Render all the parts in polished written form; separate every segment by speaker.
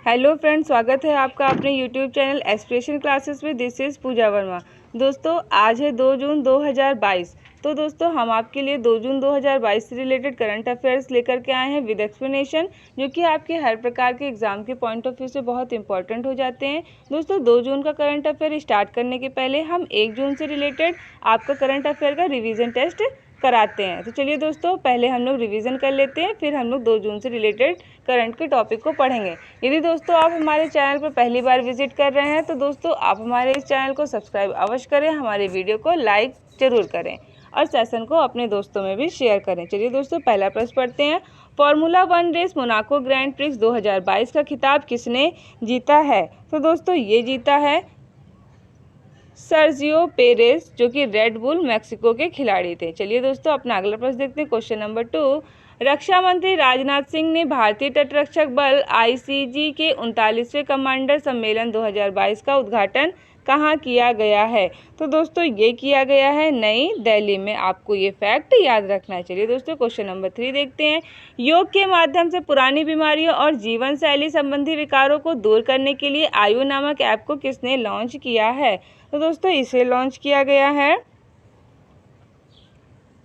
Speaker 1: Hello friends, स्वागत है आपका अपने यूट्यूब चैनल एस्पिरेशन क्लासेस में। दिस इज़ पूजा वर्मा। दोस्तों, आज है 2 जून 2022। तो दोस्तों, हम आपके लिए 2 जून 2022 से रिलेटेड करंट अफेयर्स लेकर के आए हैं विद एक्सप्लेनेशन, जो कि आपके हर प्रकार के एग्जाम के पॉइंट ऑफ व्यू से बहुत इंपॉर्टेंट हो जाते हैं। दोस्तों, 2 जून का करंट अफेयर स्टार्ट करने के पहले हम 1 जून से रिलेटेड आपका करंट अफेयर का रिविजन टेस्ट कराते हैं। तो चलिए दोस्तों, पहले हम लोग रिवीजन कर लेते हैं, फिर हम लोग 2 जून से रिलेटेड करंट के टॉपिक को पढ़ेंगे। यदि दोस्तों आप हमारे चैनल पर पहली बार विजिट कर रहे हैं तो दोस्तों आप हमारे इस चैनल को सब्सक्राइब अवश्य करें, हमारे वीडियो को लाइक जरूर करें और सेशन को अपने दोस्तों में भी शेयर करें। चलिए दोस्तों, पहला प्रश्न पढ़ते हैं। Formula 1 race Monaco Grand Prix 2022 का खिताब किसने जीता है? तो दोस्तों ये जीता है सर्जियो पेरेस, जो कि रेड बुल मैक्सिको के खिलाड़ी थे। चलिए दोस्तों, अपना अगला प्रश्न देखते हैं। Question number 2। रक्षा मंत्री राजनाथ सिंह ने भारतीय तटरक्षक बल आईसीजी के 39वें कमांडर सम्मेलन 2022 का उद्घाटन कहाँ किया गया है? तो दोस्तों ये किया गया है नई दिल्ली में। आपको ये फैक्ट याद रखना है। चलिए दोस्तों, क्वेश्चन नंबर 3 देखते हैं। योग के माध्यम से पुरानी बीमारियों और जीवन शैली संबंधी विकारों को दूर करने के लिए आयु नामक ऐप को किसने लॉन्च किया है? तो दोस्तों इसे लॉन्च किया गया है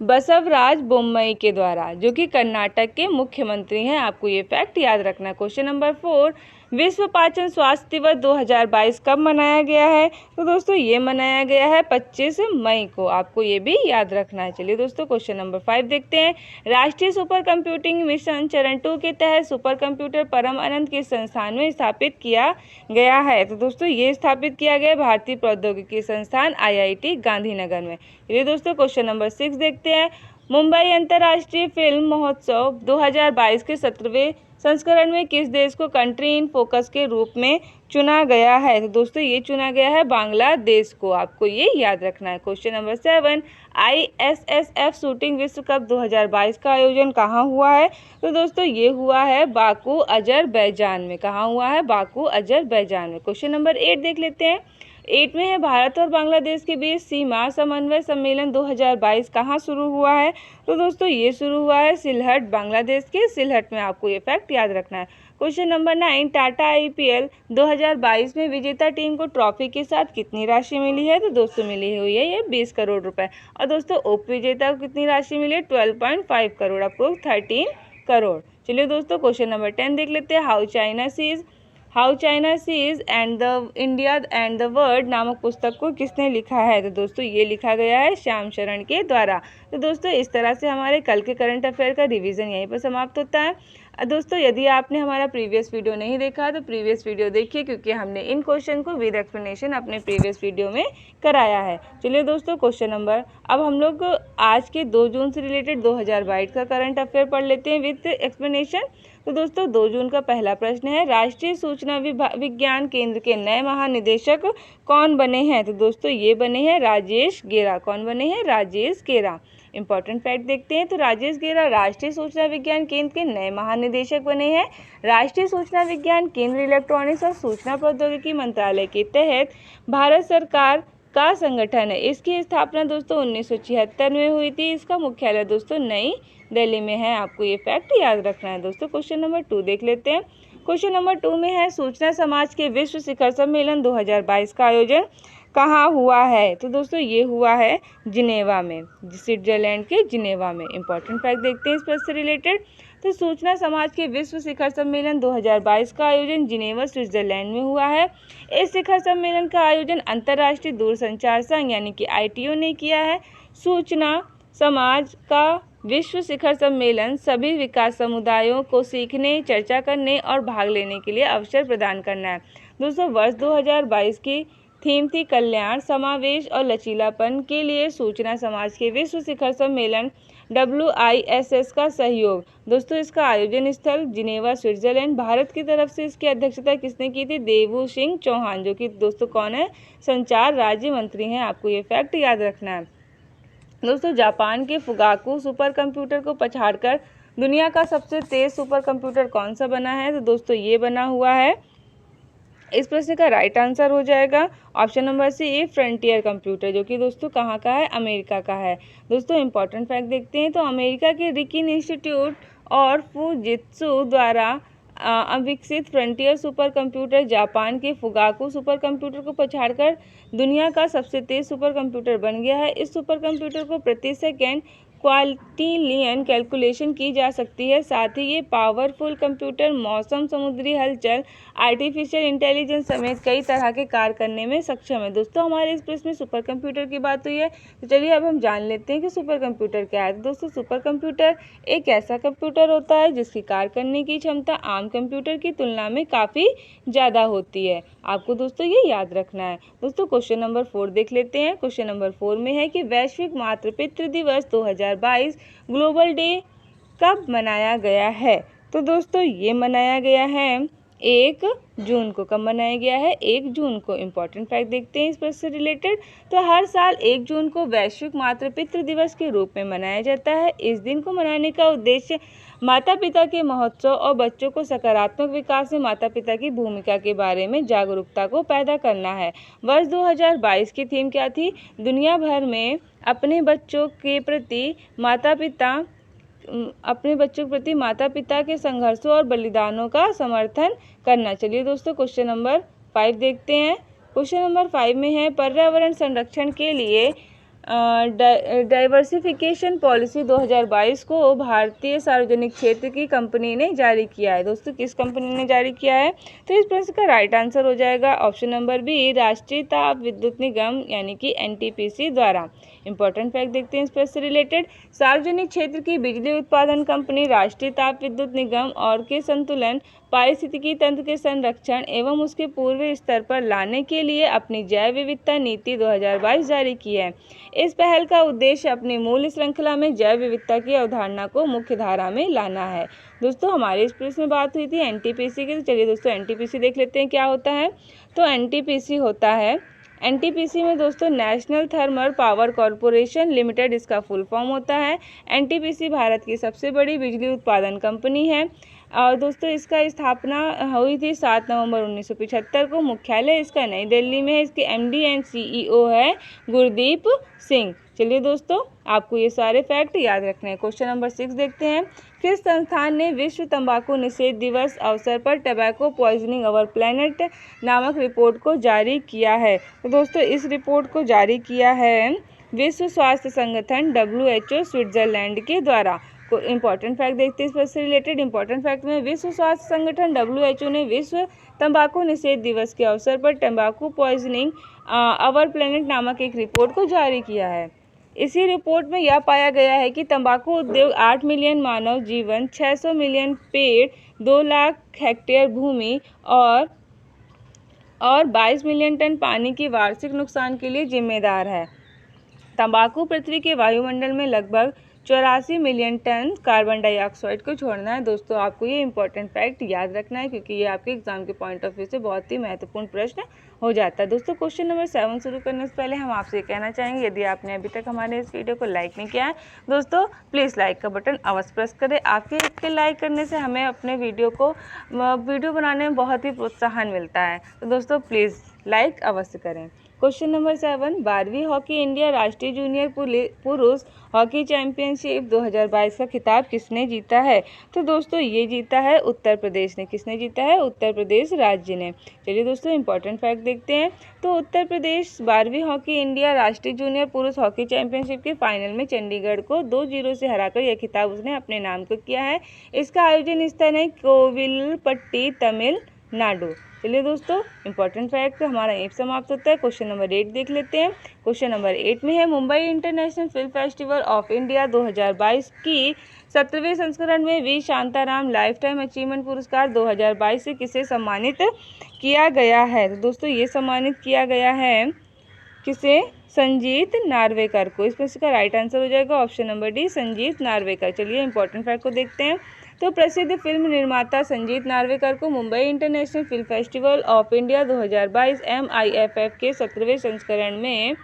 Speaker 1: बसवराज बोम्मई के द्वारा, जो कि कर्नाटक के मुख्यमंत्री हैं। आपको ये फैक्ट याद रखना है। Question number 4। विश्व पाचन स्वास्थ्य दिवस 2022 कब मनाया गया है? तो दोस्तों ये मनाया गया है 25 मई को। आपको ये भी याद रखना है। चलिए दोस्तों, क्वेश्चन नंबर 5 देखते हैं। राष्ट्रीय सुपर कंप्यूटिंग मिशन चरण 2 के तहत सुपर कंप्यूटर परम अनंत किस संस्थान में स्थापित किया गया है? तो दोस्तों ये स्थापित किया गया भारतीय प्रौद्योगिकी संस्थान IIT गांधीनगर में। चलिए दोस्तों, क्वेश्चन नंबर 6 देखते हैं। मुंबई अंतर्राष्ट्रीय फिल्म महोत्सव 2022 के 17वें संस्करण में किस देश को कंट्री इन फोकस के रूप में चुना गया है? तो दोस्तों ये चुना गया है बांग्लादेश को। आपको ये याद रखना है। Question number 7। ISSF शूटिंग विश्व कप 2022 का आयोजन कहाँ हुआ है? तो दोस्तों ये हुआ है बाकू अजरबैजान में। कहाँ हुआ है? बाकू अजरबैजान में। क्वेश्चन नंबर 8 देख लेते हैं। 8 में है भारत और बांग्लादेश के बीच सीमा समन्वय सम्मेलन 2022 कहाँ शुरू हुआ है? तो दोस्तों ये शुरू हुआ है सिलहट, बांग्लादेश के सिलहट में। आपको ये फैक्ट याद रखना है। Question number 9। टाटा IPL 2022 में विजेता टीम को ट्रॉफी के साथ कितनी राशि मिली है? तो दोस्तों मिली हुई है ये 20 करोड़ रुपए। और दोस्तों उप विजेता को कितनी राशि मिली है? 12.5 करोड़, आपको 13 करोड़। चलिए दोस्तों, क्वेश्चन नंबर 10 देख लेते हैं। How China sees and the India and the world नामक पुस्तक को किसने लिखा है? तो दोस्तों ये लिखा गया है श्याम शरण के द्वारा। तो दोस्तों इस तरह से हमारे कल के करंट अफेयर का रिवीजन यहीं पर समाप्त होता है। दोस्तों यदि आपने हमारा प्रीवियस वीडियो नहीं देखा तो प्रीवियस वीडियो देखिए, क्योंकि हमने इन क्वेश्चन को विद एक्सप्लेनेशन अपने प्रीवियस वीडियो में कराया है। चलिए दोस्तों, क्वेश्चन नंबर अब हम लोग आज के 2 जून से रिलेटेड 2022 का करंट अफेयर पढ़ लेते हैं विद एक्सप्लेनेशन। तो दोस्तों 2 जून का पहला प्रश्न है, राष्ट्रीय सूचना विज्ञान केंद्र के नए महानिदेशक कौन बने हैं? तो दोस्तों ये बने हैं राजेश गेरा। कौन बने हैं? राजेश गेरा। इंपॉर्टेंट फैक्ट देखते हैं। तो राजेश गेरा राष्ट्रीय सूचना विज्ञान केंद्र के नए महानिदेशक बने हैं। राष्ट्रीय सूचना विज्ञान केंद्र इलेक्ट्रॉनिक्स और सूचना प्रौद्योगिकी मंत्रालय के तहत भारत सरकार का संगठन है। इसकी स्थापना दोस्तों 1976 में हुई थी। इसका मुख्यालय दोस्तों नई दिल्ली में है। आपको ये फैक्ट याद रखना है। दोस्तों क्वेश्चन नंबर 2 देख लेते हैं। क्वेश्चन नंबर 2 में है सूचना समाज के विश्व शिखर सम्मेलन 2022 का आयोजन कहाँ हुआ है? तो दोस्तों ये हुआ है जिनेवा में, स्विट्जरलैंड के जिनेवा में। इंपॉर्टेंट फैक्ट देखते हैं इस प्रश्न से रिलेटेड। तो सूचना समाज के विश्व शिखर सम्मेलन 2022 का आयोजन जिनेवा स्विट्जरलैंड में हुआ है। इस शिखर सम्मेलन का आयोजन अंतर्राष्ट्रीय दूरसंचार संघ यानी कि ITO ने किया है। सूचना समाज का विश्व शिखर सम्मेलन सभी विकास समुदायों को सीखने, चर्चा करने और भाग लेने के लिए अवसर प्रदान करना है। दोस्तों वर्ष 2022 की थीम थी कल्याण, समावेश और लचीलापन के लिए सूचना समाज के विश्व शिखर सम्मेलन WISS का सहयोग। दोस्तों इसका आयोजन स्थल जिनेवा स्विट्जरलैंड। भारत की तरफ से इसकी अध्यक्षता किसने की थी? देवू सिंह चौहान, जो कि दोस्तों कौन है? संचार राज्य मंत्री हैं। आपको ये फैक्ट याद रखना है। दोस्तों जापान के फुगाकू सुपर कंप्यूटर को पछाड़कर दुनिया का सबसे तेज सुपर कंप्यूटर कौन सा बना है? तो दोस्तों ये बना हुआ है, इस प्रश्न का राइट आंसर हो जाएगा option number C, Frontier computer, जो कि दोस्तों कहाँ का है? अमेरिका का है। दोस्तों इंपॉर्टेंट फैक्ट देखते हैं। तो अमेरिका के रिकिन इंस्टीट्यूट और फुजित्सु द्वारा अविकसित फ्रंटियर सुपर कंप्यूटर जापान के फुगाकू सुपर कंप्यूटर को पछाड़कर दुनिया का सबसे तेज सुपर कंप्यूटर बन गया है। इस सुपर कंप्यूटर को प्रति सेकेंड क्वार्टिलियन कैलकुलेशन की जा सकती है। साथ ही ये पावरफुल कंप्यूटर मौसम, समुद्री हलचल, आर्टिफिशियल इंटेलिजेंस समेत कई तरह के कार्य करने में सक्षम है। दोस्तों हमारे इस प्रश्न में सुपर कंप्यूटर की बात हुई है, तो चलिए अब हम जान लेते हैं कि सुपर कंप्यूटर क्या है। तो दोस्तों सुपर कंप्यूटर एक ऐसा कंप्यूटर होता है जिसकी कार्य करने की क्षमता आम कंप्यूटर की तुलना में काफ़ी ज़्यादा होती है। आपको दोस्तों ये याद रखना है। दोस्तों क्वेश्चन नंबर 4 देख लेते हैं। क्वेश्चन नंबर 4 में है कि वैश्विक मातृपितृ दिवस 2022 ग्लोबल डे कब मनाया गया है। तो दोस्तों ये मनाया गया है 1 जून को। कब मनाया गया है? 1 जून को। इम्पॉर्टेंट फैक्ट देखते हैं इस प्रश्न से रिलेटेड। तो हर साल 1 जून को वैश्विक मातृपितृ दिवस के रूप में मनाया जाता है। इस दिन को मनाने का उद्देश्य माता पिता के महोत्सव और बच्चों को सकारात्मक विकास में माता पिता की भूमिका के बारे में जागरूकता को पैदा करना है। वर्ष 2022 की थीम क्या थी? दुनिया भर में अपने बच्चों के प्रति माता पिता के संघर्षों और बलिदानों का समर्थन करना। चलिए दोस्तों क्वेश्चन नंबर 5 देखते हैं। क्वेश्चन नंबर 5 में है पर्यावरण संरक्षण के लिए डाइवर्सिफिकेशन पॉलिसी 2022 को भारतीय सार्वजनिक क्षेत्र की कंपनी ने जारी किया है। दोस्तों किस कंपनी ने जारी किया है? तो इस प्रश्न का राइट आंसर हो जाएगा ऑप्शन नंबर बी, राष्ट्रीय ताप विद्युत निगम यानी कि एनटीपीसी द्वारा। इंपॉर्टेंट फैक्ट देखते हैं इस प्रश्न से रिलेटेड। सार्वजनिक क्षेत्र की बिजली उत्पादन कंपनी राष्ट्रीय ताप विद्युत निगम और के संतुलन, पारिस्थितिकी तंत्र के संरक्षण एवं उसके पूर्व स्तर पर लाने के लिए अपनी जैव विविधता नीति 2022 जारी की है। इस पहल का उद्देश्य अपनी मूल श्रृंखला में जैव विविधता की अवधारणा को मुख्य धारा में लाना है। दोस्तों हमारे इस प्रश्न में बात हुई थी एनटीपीसी की। तो चलिए दोस्तों एनटीपीसी देख लेते हैं क्या होता है। तो एनटीपीसी होता है, एनटीपीसी में दोस्तों national thermal power corporation limited इसका फुल फॉर्म होता है। एनटीपीसी भारत की सबसे बड़ी बिजली उत्पादन कंपनी है और दोस्तों इसका स्थापना हुई थी 7 नवंबर 1975 को। मुख्यालय इसका नई दिल्ली में है। इसके एमडी एंड सीईओ है गुरदीप सिंह। चलिए दोस्तों आपको ये सारे फैक्ट याद रखने हैं। क्वेश्चन नंबर 6 देखते हैं। किस संस्थान ने विश्व तंबाकू निषेध दिवस अवसर पर टबैको पॉइजनिंग अवर प्लैनेट नामक रिपोर्ट को जारी किया है? तो दोस्तों इस रिपोर्ट को जारी किया है विश्व स्वास्थ्य संगठन WHO स्विट्जरलैंड के द्वारा। इंपॉर्टेंट फैक्ट देखते हैं इस पर से रिलेटेड। इंपॉर्टेंट फैक्ट में विश्व स्वास्थ्य संगठन WHO ने विश्व तंबाकू निषेध दिवस के अवसर पर तंबाकू पॉइजनिंग अवर प्लैनेट नामक एक रिपोर्ट को जारी किया है। इसी रिपोर्ट में यह पाया गया है कि तंबाकू उद्योग 8 मिलियन मानव जीवन, 600 मिलियन पेड़, 2 लाख हेक्टेयर भूमि और 22 मिलियन टन पानी की वार्षिक नुकसान के लिए जिम्मेदार है। तंबाकू पृथ्वी के वायुमंडल में लगभग 84 मिलियन टन कार्बन डाइऑक्साइड को छोड़ना है। दोस्तों आपको ये इंपॉर्टेंट फैक्ट याद रखना है क्योंकि ये आपके एग्जाम के पॉइंट ऑफ व्यू से बहुत ही महत्वपूर्ण प्रश्न हो जाता है। दोस्तों क्वेश्चन नंबर 7 शुरू करने से पहले हम आपसे कहना चाहेंगे यदि आपने अभी तक हमारे इस वीडियो को लाइक नहीं किया है दोस्तों प्लीज़ लाइक का बटन अवश्य प्रेस करें। आपके एक लाइक करने से हमें अपने वीडियो बनाने में बहुत ही प्रोत्साहन मिलता है। तो दोस्तों प्लीज़ लाइक अवश्य करें। क्वेश्चन नंबर 7, 12वीं हॉकी इंडिया राष्ट्रीय जूनियर पुरुष हॉकी चैंपियनशिप 2022 का खिताब किसने जीता है? तो दोस्तों ये जीता है उत्तर प्रदेश ने। किसने जीता है? उत्तर प्रदेश राज्य ने। चलिए दोस्तों इंपॉर्टेंट फैक्ट देखते हैं। तो उत्तर प्रदेश 12वीं हॉकी इंडिया राष्ट्रीय जूनियर पुरुष हॉकी चैंपियनशिप के फाइनल में चंडीगढ़ को 2-0 से हराकर यह खिताब उसने अपने नाम को किया है। इसका आयोजन स्थल है कोविलपट्टी, तमिलनाडु। चलिए दोस्तों इंपॉर्टेंट फैक्ट हमारा यहीं समाप्त होता है। क्वेश्चन नंबर 8 देख लेते हैं। क्वेश्चन नंबर 8 में है Mumbai International Film Festival of India 2022 की 17वें संस्करण में V Shantaram lifetime achievement पुरस्कार 2022 से किसे सम्मानित किया गया है? तो दोस्तों ये सम्मानित किया गया है किसे? संजीत नार्वेकर को। इस प्रश्न का राइट आंसर हो जाएगा option number D, Sanjeet Narvekar. चलिए इंपॉर्टेंट फैक्ट को देखते हैं। तो प्रसिद्ध फिल्म निर्माता संजीत नार्वेकर को Mumbai International Film Festival of India 2022 MIFF के 17वें संस्करण में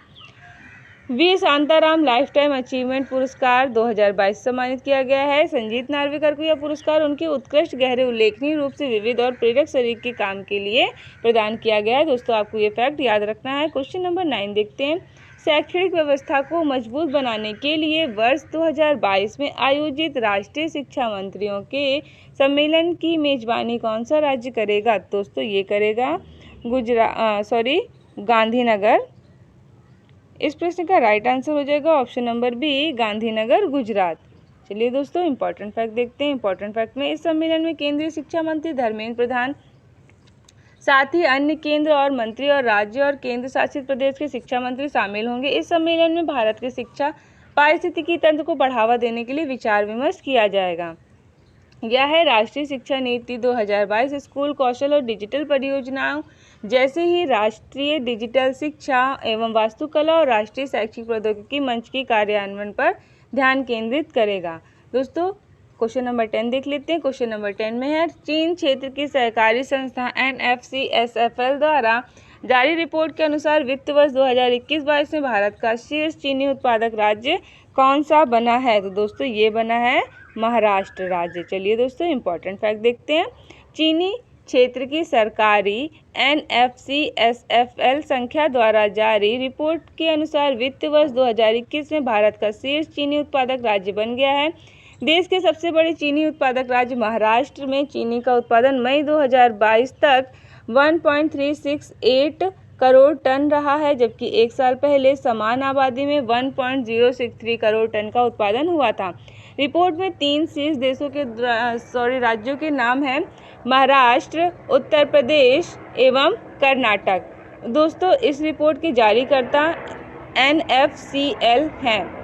Speaker 1: V Shantaram lifetime achievement पुरस्कार 2022 सम्मानित किया गया है। संजीत नार्वेकर को यह पुरस्कार उनके उत्कृष्ट, गहरे, उल्लेखनीय रूप से विविध और प्रेरक शरीर के काम के लिए प्रदान किया गया है। दोस्तों आपको ये फैक्ट याद रखना है। क्वेश्चन नंबर 9 देखते हैं। शैक्षणिक व्यवस्था को मजबूत बनाने के लिए वर्ष 2022 में आयोजित राष्ट्रीय शिक्षा मंत्रियों के सम्मेलन की मेजबानी कौन सा राज्य करेगा? दोस्तों ये करेगा गांधीनगर। इस प्रश्न का राइट आंसर हो जाएगा option number B, Gandhinagar, Gujarat. चलिए दोस्तों इंपॉर्टेंट फैक्ट देखते हैं। इंपॉर्टेंट फैक्ट में इस सम्मेलन में केंद्रीय शिक्षा मंत्री धर्मेंद्र प्रधान, साथ ही अन्य केंद्र और मंत्री और राज्य और केंद्र शासित प्रदेश के शिक्षा मंत्री शामिल होंगे। इस सम्मेलन में भारत के शिक्षा पारिस्थितिकी तंत्र को बढ़ावा देने के लिए विचार विमर्श किया जाएगा। यह है राष्ट्रीय शिक्षा नीति 2022 स्कूल कौशल और डिजिटल परियोजनाओं जैसे ही राष्ट्रीय डिजिटल शिक्षा एवं वास्तुकला और राष्ट्रीय शैक्षिक प्रौद्योगिकी मंच की कार्यान्वयन पर ध्यान केंद्रित करेगा। दोस्तों क्वेश्चन नंबर 10 देख लेते हैं। क्वेश्चन नंबर 10 में है चीन क्षेत्र की सहकारी संस्था NFCSFL द्वारा जारी रिपोर्ट के अनुसार वित्त वर्ष 2021-22 में भारत का शीर्ष चीनी उत्पादक राज्य कौन सा बना है? तो दोस्तों ये बना है महाराष्ट्र राज्य। चलिए दोस्तों इंपॉर्टेंट फैक्ट देखते हैं। चीनी क्षेत्र की सरकारी NFCSFL संख्या द्वारा जारी रिपोर्ट के अनुसार वित्त वर्ष 2021 में भारत का शीर्ष चीनी उत्पादक राज्य बन गया है। देश के सबसे बड़े चीनी उत्पादक राज्य महाराष्ट्र में चीनी का उत्पादन मई 2022 तक 1.368 करोड़ टन रहा है, जबकि एक साल पहले समान आबादी में 1.063 करोड़ टन का उत्पादन हुआ था। रिपोर्ट में 3 शीर्ष देशों के राज्यों के नाम हैं महाराष्ट्र, उत्तर प्रदेश एवं कर्नाटक। दोस्तों इस रिपोर्ट के जारीकर्ता NFCL हैं।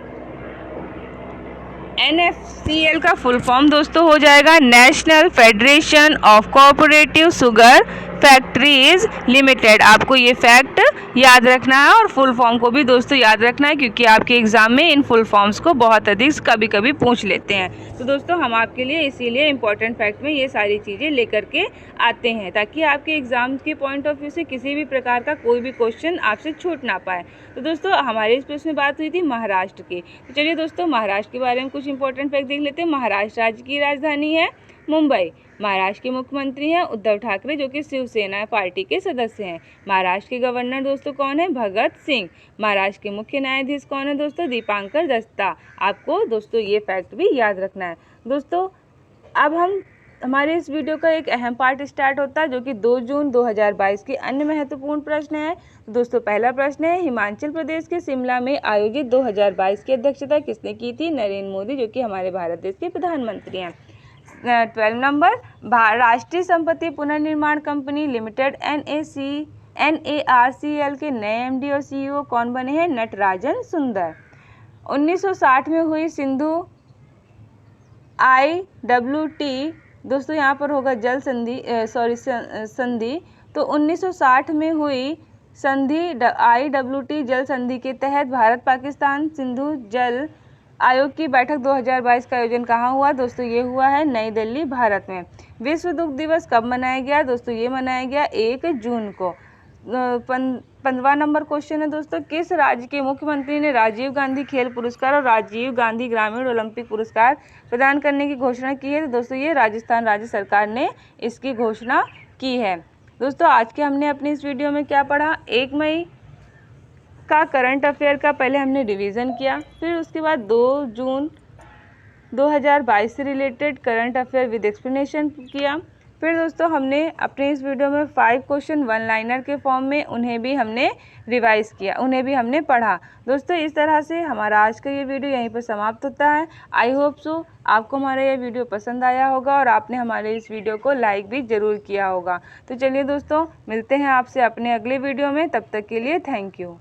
Speaker 1: NFCL का फुल फॉर्म दोस्तों हो जाएगा national federation of cooperative sugar factories limited. आपको ये फैक्ट याद रखना है और फुल फॉर्म को भी दोस्तों याद रखना है, क्योंकि आपके एग्जाम में इन फुल फॉर्म्स को बहुत अधिक कभी कभी पूछ लेते हैं। तो दोस्तों हम आपके लिए इसीलिए इंपॉर्टेंट फैक्ट में ये सारी चीज़ें लेकर के आते हैं, ताकि आपके एग्जाम के पॉइंट ऑफ व्यू से किसी भी प्रकार का कोई भी क्वेश्चन आपसे छूट ना पाए। तो दोस्तों हमारे इस प्रश्न में बात हुई थी महाराष्ट्र की। तो चलिए दोस्तों महाराष्ट्र के बारे में कुछ इंपॉर्टेंट फैक्ट देख लेते हैं। महाराष्ट्र राज्य की राजधानी है मुंबई। महाराष्ट्र के मुख्यमंत्री हैं उद्धव ठाकरे, जो कि शिवसेना पार्टी के सदस्य हैं। महाराष्ट्र के गवर्नर दोस्तों कौन है? भगत सिंह। महाराष्ट्र के मुख्य न्यायाधीश कौन है दोस्तों? दीपांकर दत्ता। आपको दोस्तों ये फैक्ट भी याद रखना है। दोस्तों अब हमारे इस वीडियो का एक अहम पार्ट स्टार्ट होता है, जो कि 2 जून 2022 के अन्य महत्वपूर्ण प्रश्न है। तो दोस्तों पहला प्रश्न है हिमाचल प्रदेश के शिमला में आयोजित 2022 की अध्यक्षता किसने की थी? नरेंद्र मोदी, जो कि हमारे भारत देश के प्रधानमंत्री हैं। 12 नंबर राष्ट्रीय संपत्ति पुनर्निर्माण कंपनी लिमिटेड NARCL के नए MD और CEO कौन बने हैं? नटराजन सुंदर। 1960 में हुई सिंधु IWT दोस्तों यहाँ पर होगा जल संधि। तो 1960 में हुई संधि IWT जल संधि के तहत भारत पाकिस्तान सिंधु जल आयोग की बैठक 2022 का आयोजन कहाँ हुआ? दोस्तों ये हुआ है नई दिल्ली, भारत में। विश्व दुग्ध दिवस कब मनाया गया? दोस्तों ये मनाया गया 1 जून को। 15वां नंबर क्वेश्चन है दोस्तों, किस राज्य के मुख्यमंत्री ने राजीव गांधी खेल पुरस्कार और राजीव गांधी ग्रामीण ओलंपिक पुरस्कार प्रदान करने की घोषणा की है? तो दोस्तों ये राजस्थान राज्य सरकार ने इसकी घोषणा की है। दोस्तों आज के हमने अपनी इस वीडियो में क्या पढ़ा? 1 मई का करंट अफेयर का पहले हमने रिवीजन किया, फिर उसके बाद 2 जून 2022 से related current affair with explanation किया। फिर दोस्तों हमने अपने इस वीडियो में 5 क्वेश्चन 1 लाइनर के फॉर्म में उन्हें भी हमने रिवाइज किया, उन्हें भी हमने पढ़ा। दोस्तों इस तरह से हमारा आज का ये वीडियो यहीं पर समाप्त होता है। आई होप सो आपको हमारा ये वीडियो पसंद आया होगा और आपने हमारे इस वीडियो को लाइक भी ज़रूर किया होगा। तो चलिए दोस्तों मिलते हैं आपसे अपने अगले वीडियो में, तब तक के लिए थैंक यू।